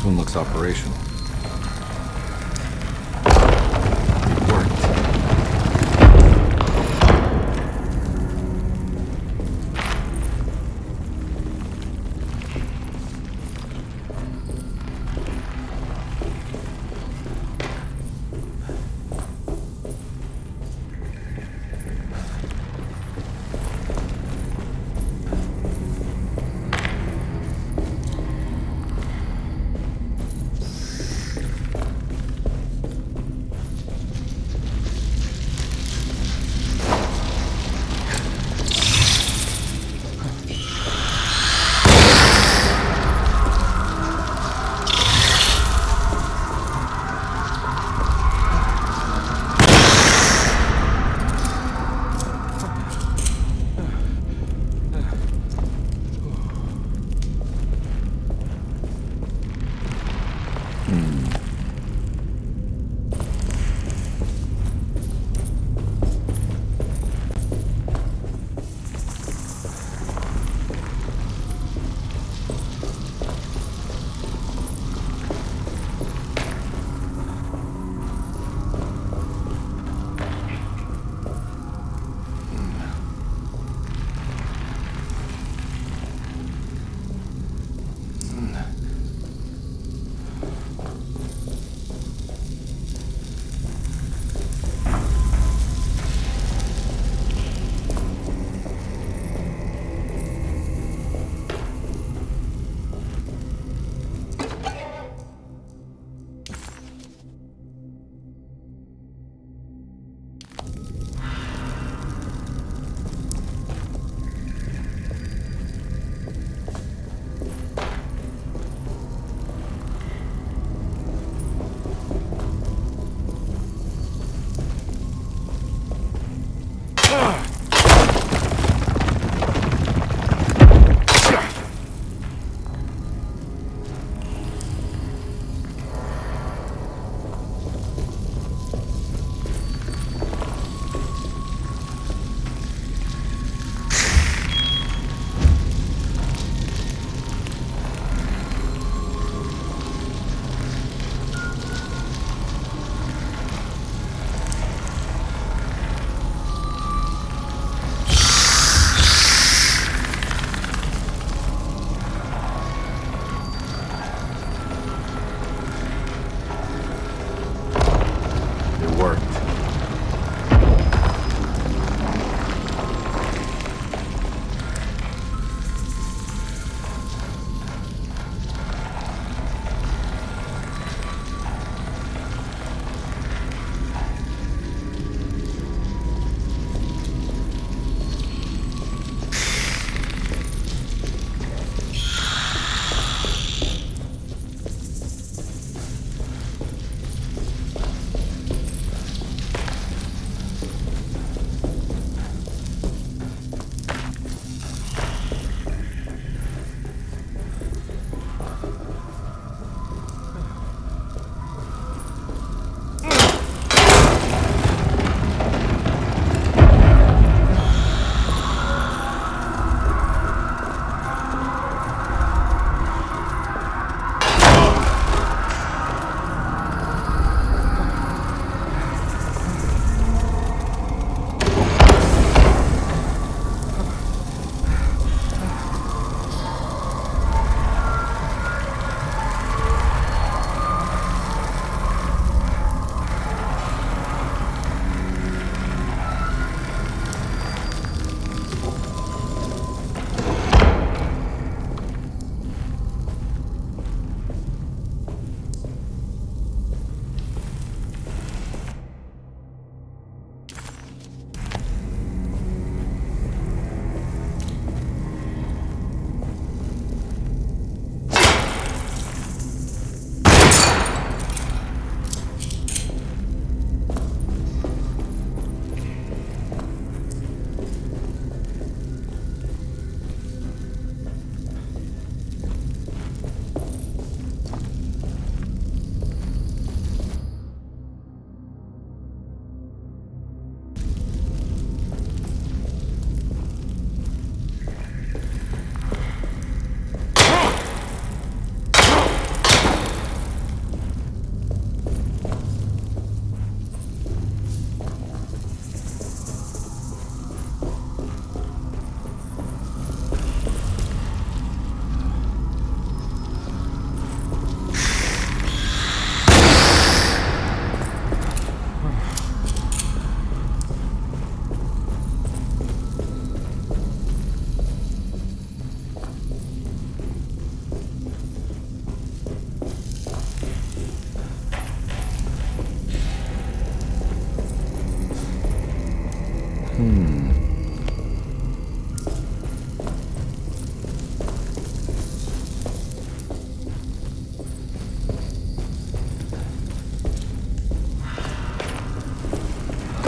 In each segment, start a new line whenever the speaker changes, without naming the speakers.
This one looks operational. It worked.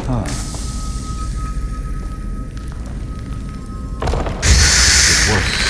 Huh. It worked.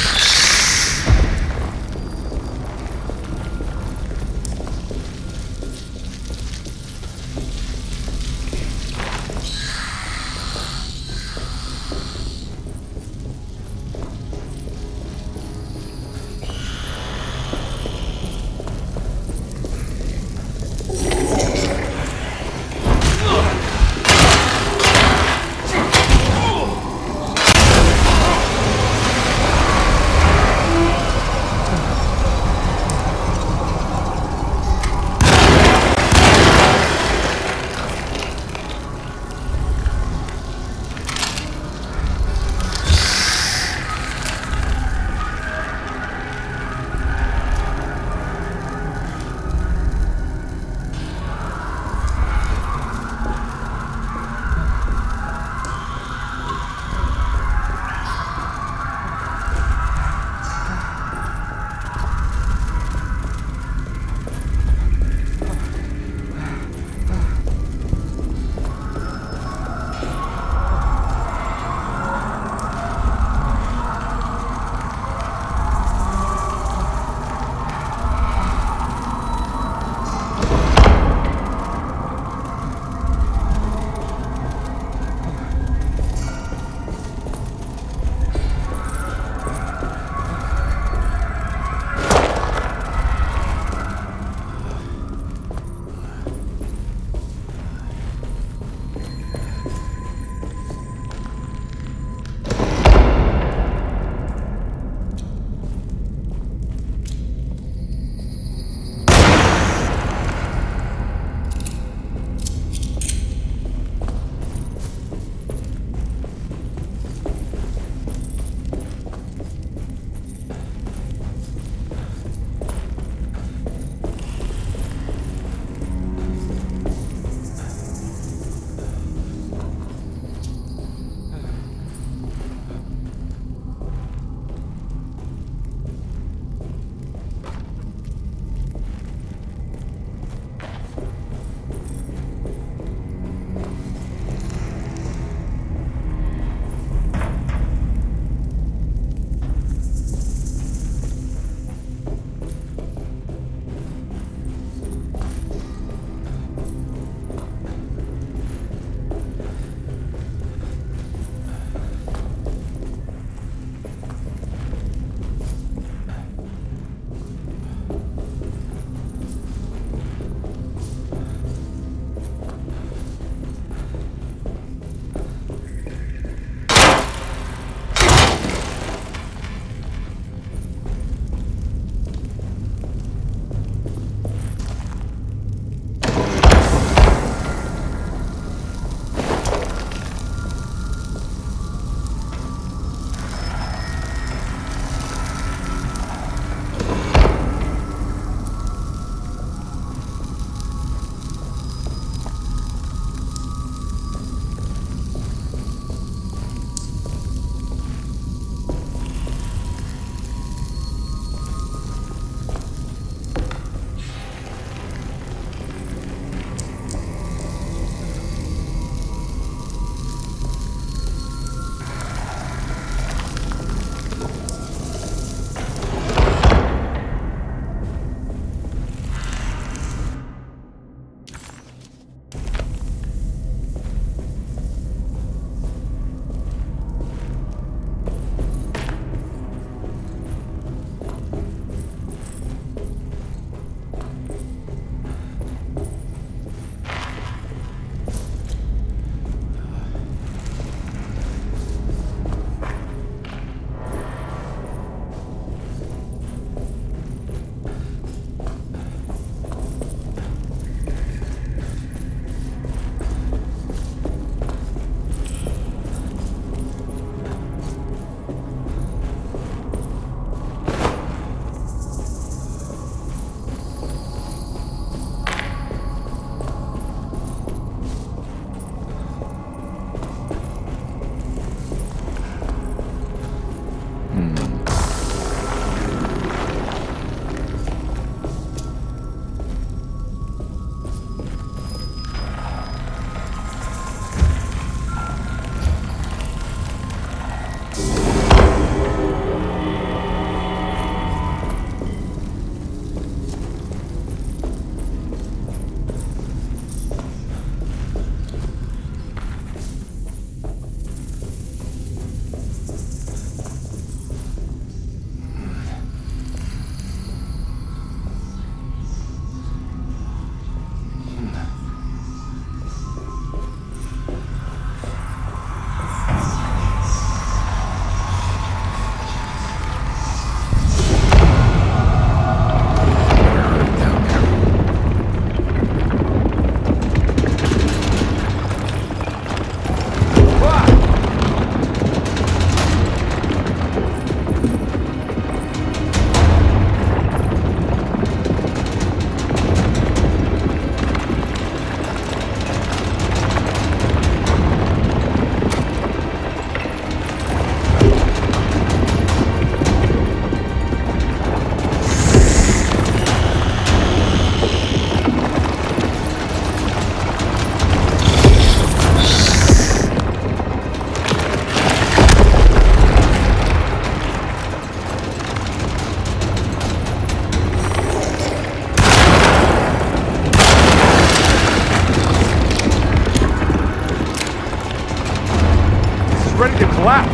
ready to collapse.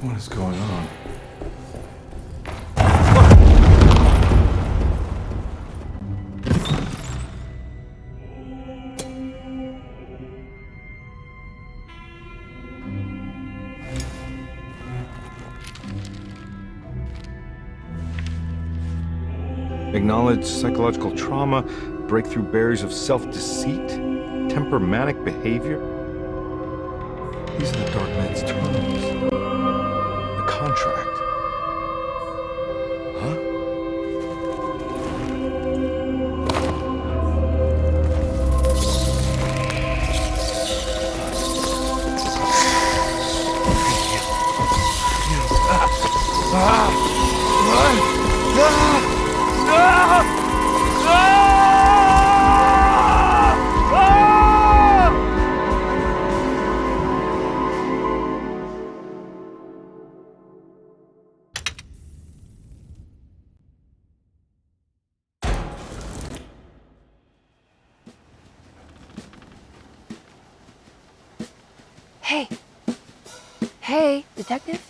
What is going on? Acknowledge psychological trauma, breakthrough barriers of self-deceit, temper manic behavior. These are the Dark Man's terms. The contract. Huh?
Hey. Hey, detective?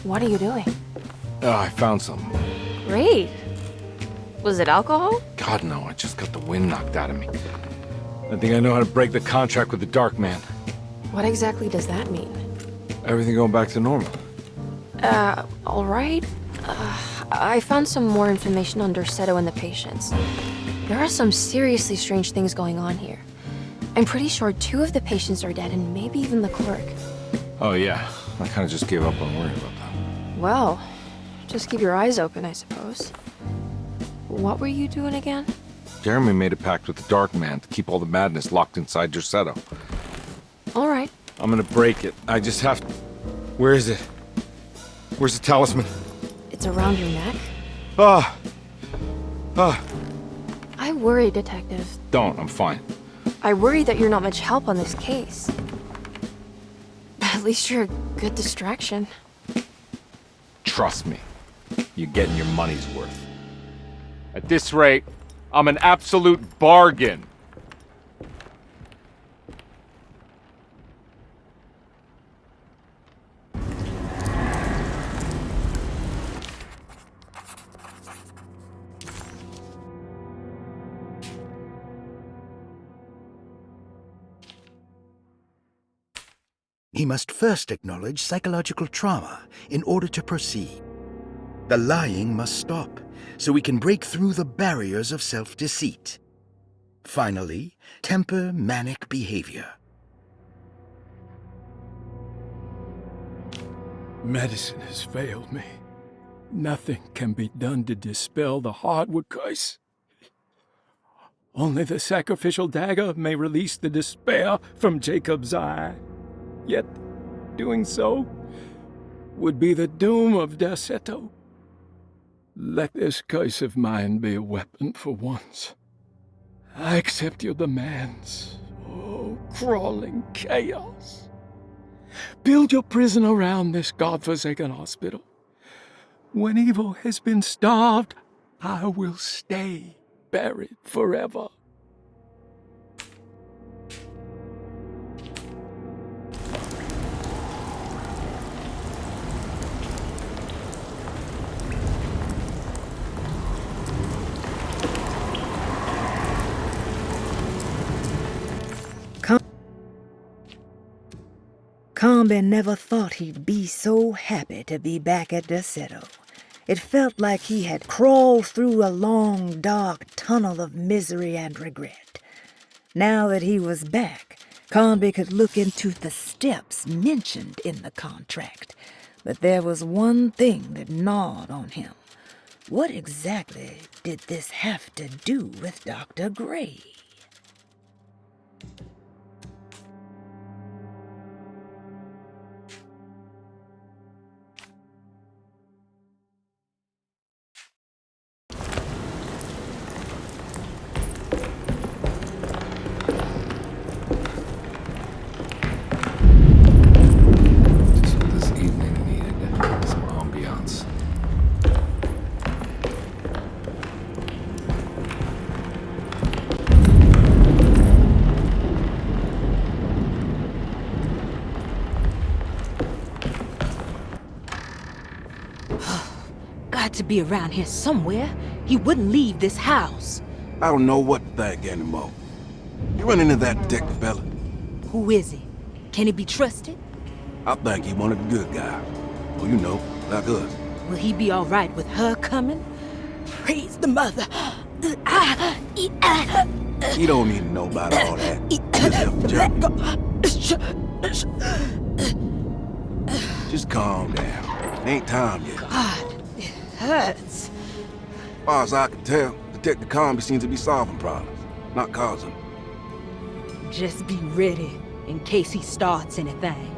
What are you doing?
Oh, I found something.
Great. Was it alcohol?
God, no, I just got the wind knocked out of me. I think I know how to break the contract with the Dark Man.
What exactly does that mean?
Everything going back to normal.
All right. I found some more information on Dorsetto and the patients. There are some seriously strange things going on here. I'm pretty sure 2 of the patients are dead and maybe even the clerk.
Oh, yeah. I kind of just gave up on worrying about that.
Well, just keep your eyes open, I suppose. What were you doing again?
Jeremy made a pact with the Dark Man to keep all the madness locked inside Dorsetto.
All right.
I'm gonna break it. I just have to... Where is it? Where's the talisman?
It's around your neck?
Ah!
I worry, detective.
Don't, I'm fine.
I worry that you're not much help on this case. At least you're a good distraction.
Trust me. You're getting your money's worth. At this rate, I'm an absolute bargain.
He must first acknowledge psychological trauma in order to proceed. The lying must stop, so we can break through the barriers of self-deceit. Finally, temper manic behavior.
Medicine has failed me. Nothing can be done to dispel the hardwood curse. Only the sacrificial dagger may release the despair from Jacob's eye. Yet, doing so would be the doom of Dorsetto. Let this curse of mine be a weapon for once. I accept your demands, oh, crawling chaos. Build your prison around this godforsaken hospital. When evil has been starved, I will stay buried forever.
Combe never thought he'd be so happy to be back at Dorsetto. It felt like he had crawled through a long, dark tunnel of misery and regret. Now that he was back, Combe could look into the steps mentioned in the contract. But there was one thing that gnawed on him. What exactly did this have to do with Dr. Gray?
got to be around here somewhere. He wouldn't leave this house.
I don't know what to think anymore. You run into that detective fella?
Who is he? Can he be trusted?
I think he one of the good guys. Well, you know, like us.
Will he be all right with her coming? Praise the mother.
He don't need to know about all that. Just help Just calm down. It ain't time yet.
God, it hurts.
As far as I can tell, Detective Comby seems to be solving problems, not causing them.
Just be ready in case he starts anything.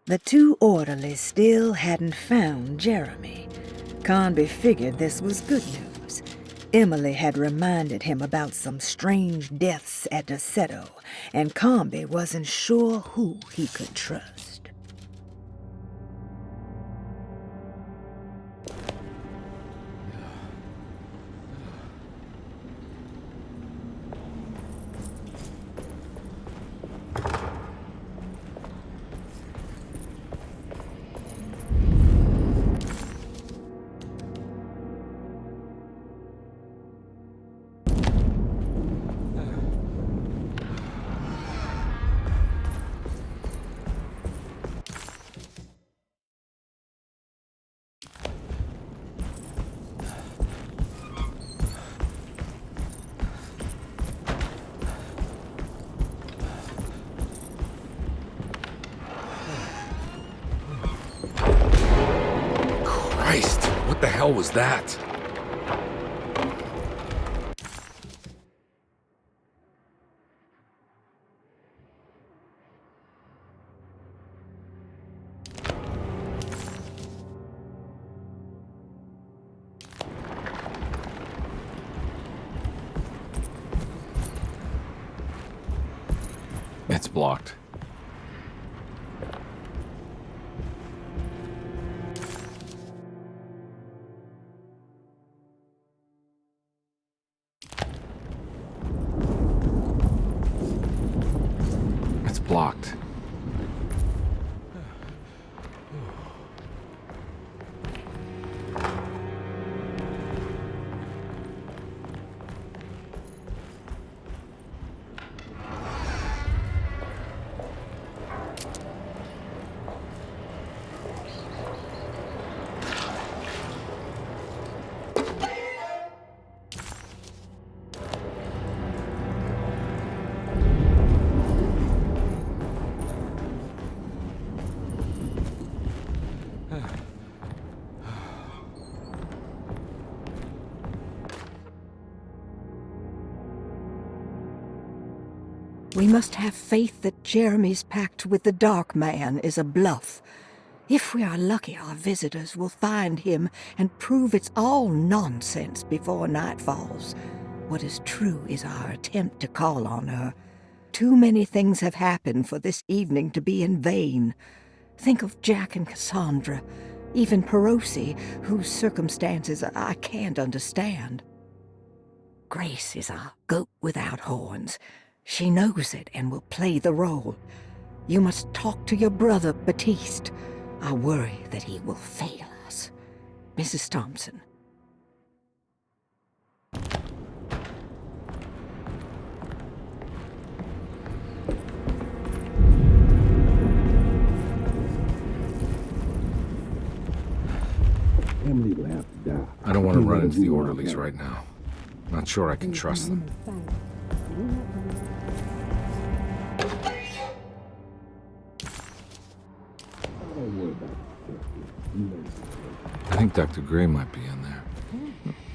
The two orderlies still hadn't found Jeremy. Conby figured this was good news. Emily had reminded him about some strange deaths at Deseto, and Conby wasn't sure who he could trust.
Christ, what the hell was that? It's blocked. It's blocked.
We must have faith that Jeremy's pact with the Dark Man is a bluff. If we are lucky, our visitors will find him and prove it's all nonsense before night falls. What is true is our attempt to call on her. Too many things have happened for this evening to be in vain. Think of Jack and Cassandra, even Perosi, whose circumstances I can't understand. Grace is our goat without horns. She knows it and will play the role. You must talk to your brother, Baptiste. I worry that he will fail us. Mrs. Thompson.
Emily will have to die.
I don't want to run into the orderlies right now. Not sure I can trust them. I think Dr. Gray might be in there.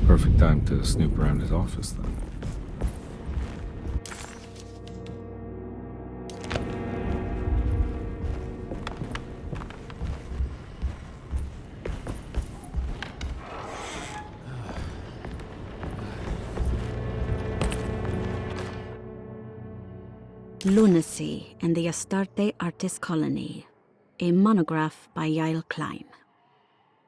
Perfect time to snoop around his office, then.
Lunacy and the Astarte Artist Colony. a monograph by Yael Klein.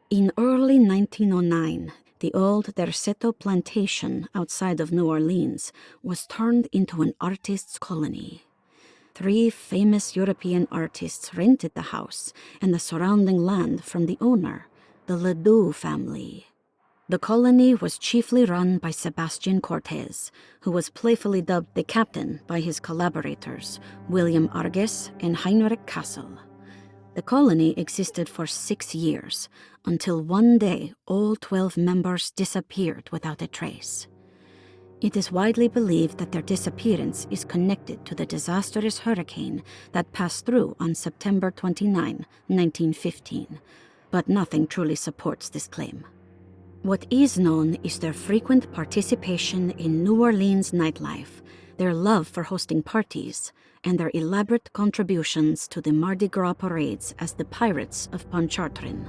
In early 1909, the old Derceto plantation outside of New Orleans was turned into an artist's colony. 3 famous European artists rented the house and the surrounding land from the owner, the Ledoux family. The colony was chiefly run by Sebastian Cortez, who was playfully dubbed the captain by his collaborators, William Arges and Heinrich Kassel. The colony existed for 6 years, until one day all 12 members disappeared without a trace. It is widely believed that their disappearance is connected to the disastrous hurricane that passed through on September 29, 1915, but nothing truly supports this claim. What is known is their frequent participation in New Orleans nightlife, their love for hosting parties, and their elaborate contributions to the Mardi Gras parades as the Pirates of Pontchartrain.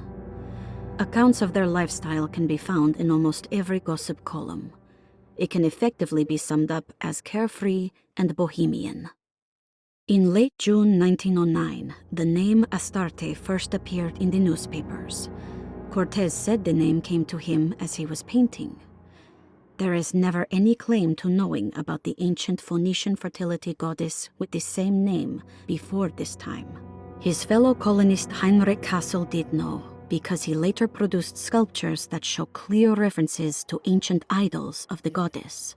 Accounts of their lifestyle can be found in almost every gossip column. It can effectively be summed up as carefree and bohemian. In late June 1909, the name Astarte first appeared in the newspapers. Cortez said the name came to him as he was painting. There is never any claim to knowing about the ancient Phoenician fertility goddess with the same name before this time. His fellow colonist Heinrich Kassel did know, because he later produced sculptures that show clear references to ancient idols of the goddess.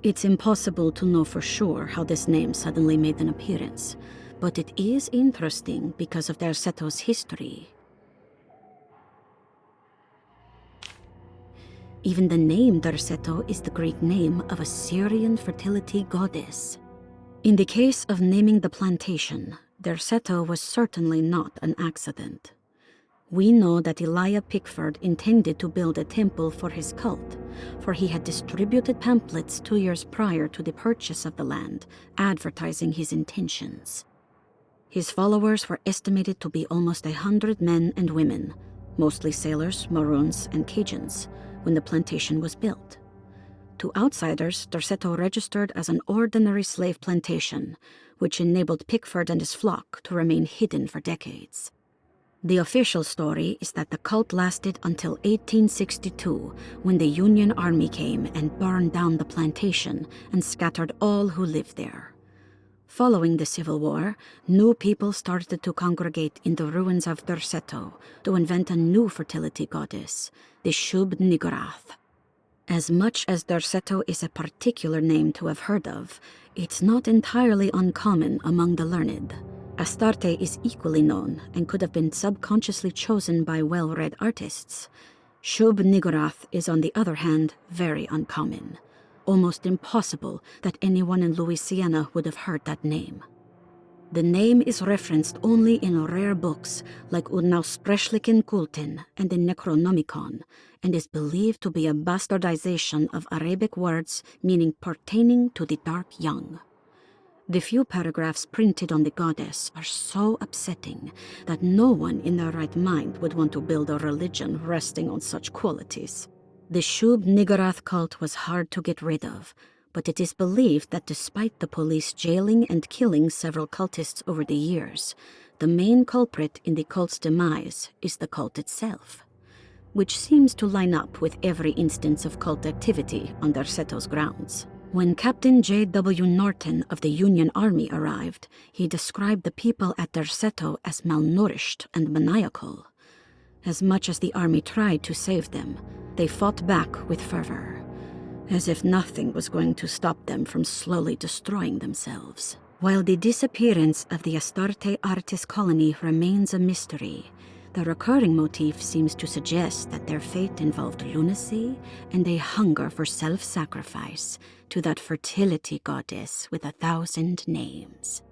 It's impossible to know for sure how this name suddenly made an appearance, but it is interesting because of Derceto's history. Even the name Derceto is the Greek name of a Syrian fertility goddess. In the case of naming the plantation, Derceto was certainly not an accident. We know that Elijah Pickford intended to build a temple for his cult, for he had distributed pamphlets 2 years prior to the purchase of the land, advertising his intentions. His followers were estimated to be almost 100 men and women, mostly sailors, Maroons, and Cajuns, when the plantation was built. To outsiders, Derceto registered as an ordinary slave plantation, which enabled Pickford and his flock to remain hidden for decades. The official story is that the cult lasted until 1862, when the Union Army came and burned down the plantation and scattered all who lived there. Following the Civil War, new people started to congregate in the ruins of Derceto to invent a new fertility goddess, the Shub Niggurath. As much as Derceto is a particular name to have heard of, it's not entirely uncommon among the learned. Astarte is equally known and could have been subconsciously chosen by well-read artists. Shub Niggurath is, on the other hand, very uncommon. Almost impossible that anyone in Louisiana would have heard that name. The name is referenced only in rare books like Unaussprechlichen Kulten and the Necronomicon, and is believed to be a bastardization of Arabic words meaning pertaining to the dark young. The few paragraphs printed on the goddess are so upsetting that no one in their right mind would want to build a religion resting on such qualities. The Shub Niggurath cult was hard to get rid of, but it is believed that despite the police jailing and killing several cultists over the years, the main culprit in the cult's demise is the cult itself, which seems to line up with every instance of cult activity on Derceto's grounds. When Captain J.W. Norton of the Union Army arrived, he described the people at Derceto as malnourished and maniacal. As much as the army tried to save them, they fought back with fervor, as if nothing was going to stop them from slowly destroying themselves. While the disappearance of the Astarte artist colony remains a mystery, the recurring motif seems to suggest that their fate involved lunacy and a hunger for self-sacrifice to that fertility goddess with 1,000 names.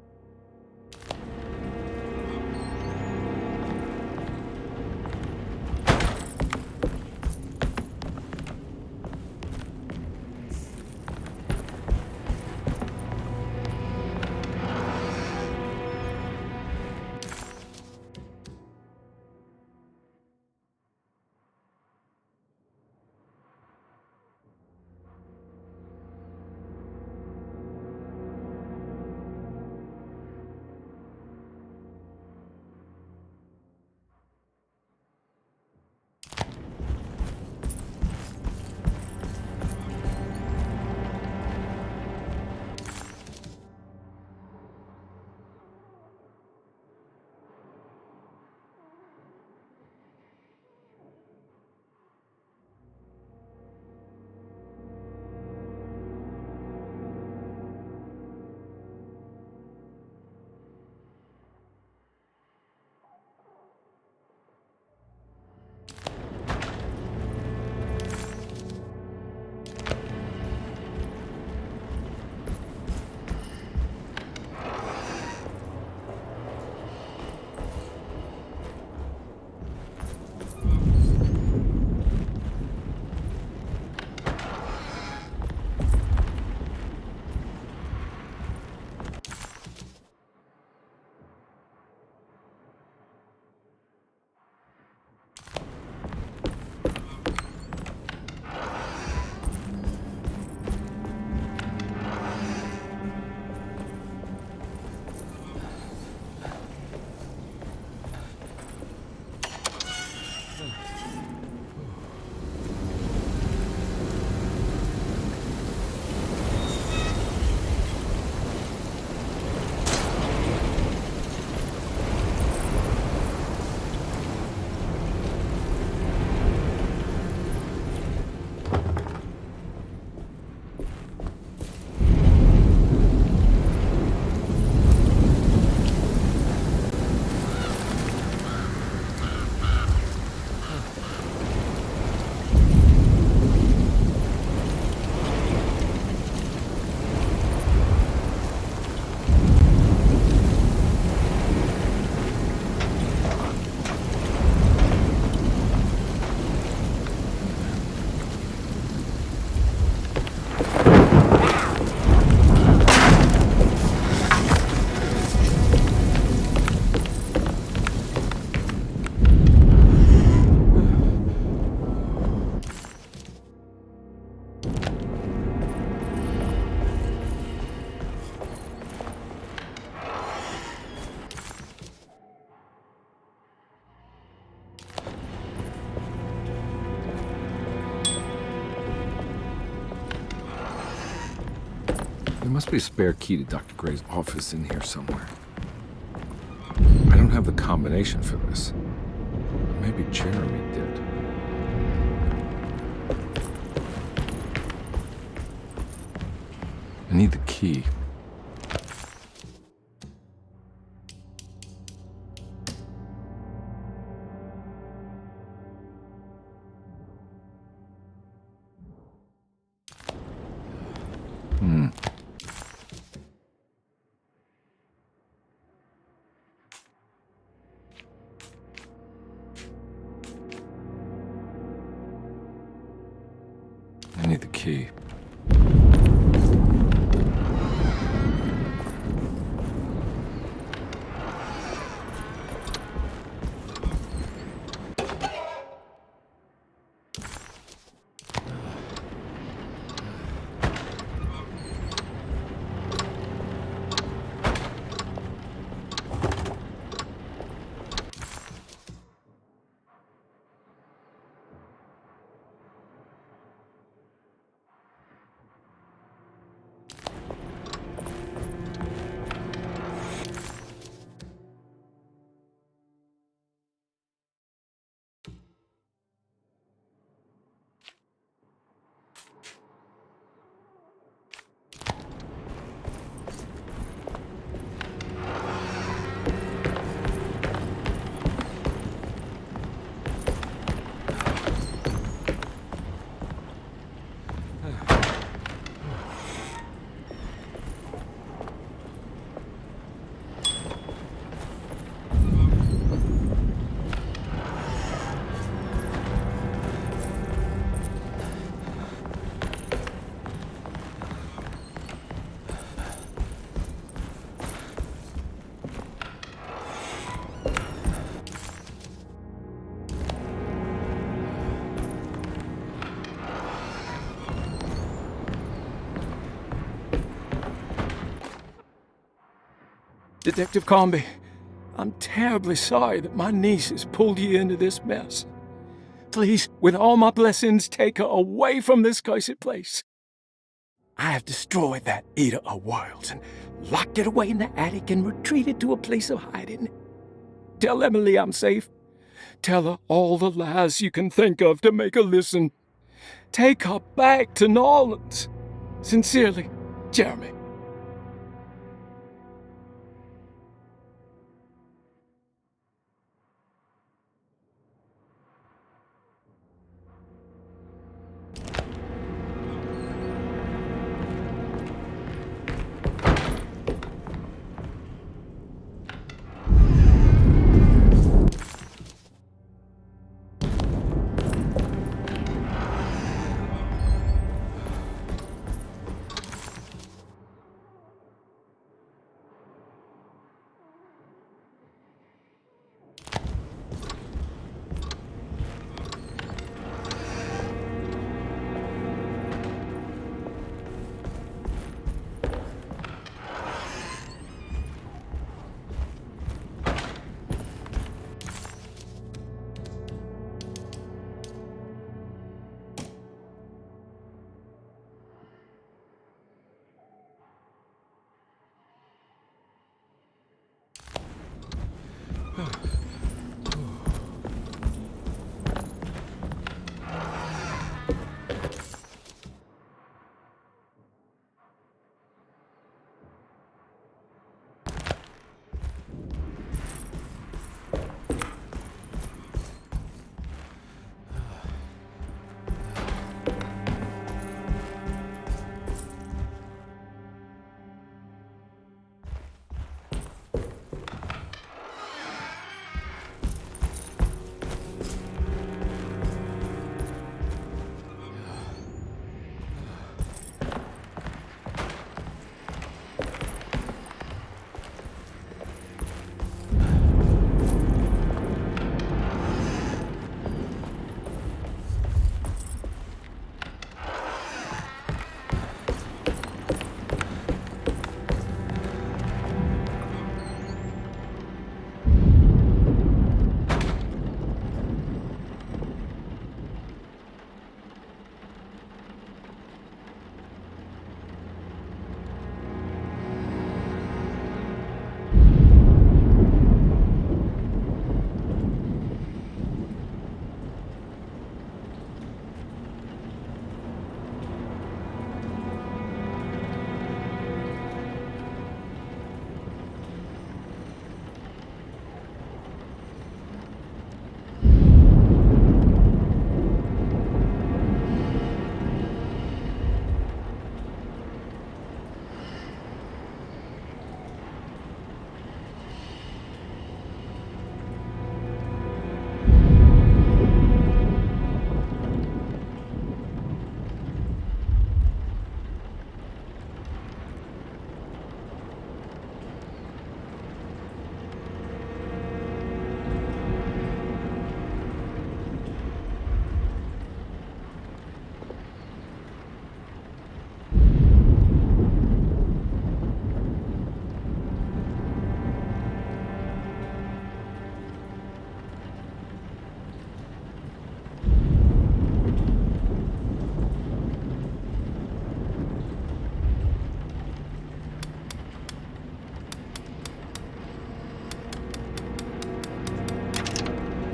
There must be a spare key to Dr. Gray's office in here somewhere. I don't have the combination for this. Maybe Jeremy did. I need the key. I need the key.
Detective Comby, I'm terribly sorry that my niece has pulled you into this mess. Please, with all my blessings, take her away from this cursed place. I have destroyed that Eater of Worlds and locked it away in the attic and retreated to a place of hiding. Tell Emily I'm safe. Tell her all the lies you can think of to make her listen. Take her back to New Orleans. Sincerely, Jeremy.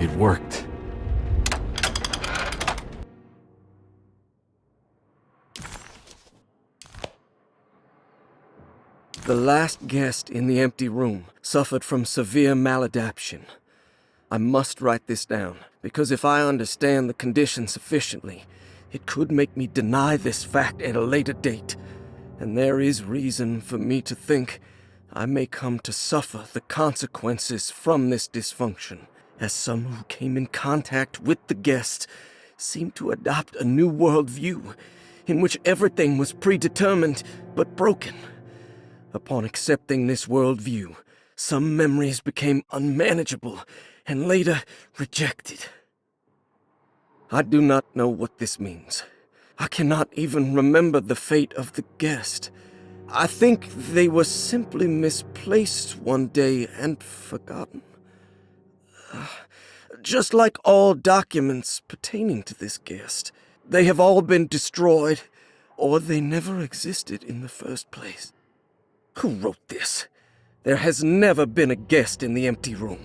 It worked.
The last guest in the empty room suffered from severe maladaptation. I must write this down, because if I understand the condition sufficiently, it could make me deny this fact at a later date, and there is reason for me to think I may come to suffer the consequences from this dysfunction, as some who came in contact with the guest seemed to adopt a new worldview in which everything was predetermined but broken. Upon accepting this worldview, some memories became unmanageable and later rejected. I do not know what this means. I cannot even remember the fate of the guest. I think they were simply misplaced one day and forgotten. Just like all documents pertaining to this guest, they have all been destroyed, or they never existed in the first place. Who wrote this? There has never been a guest in the empty room.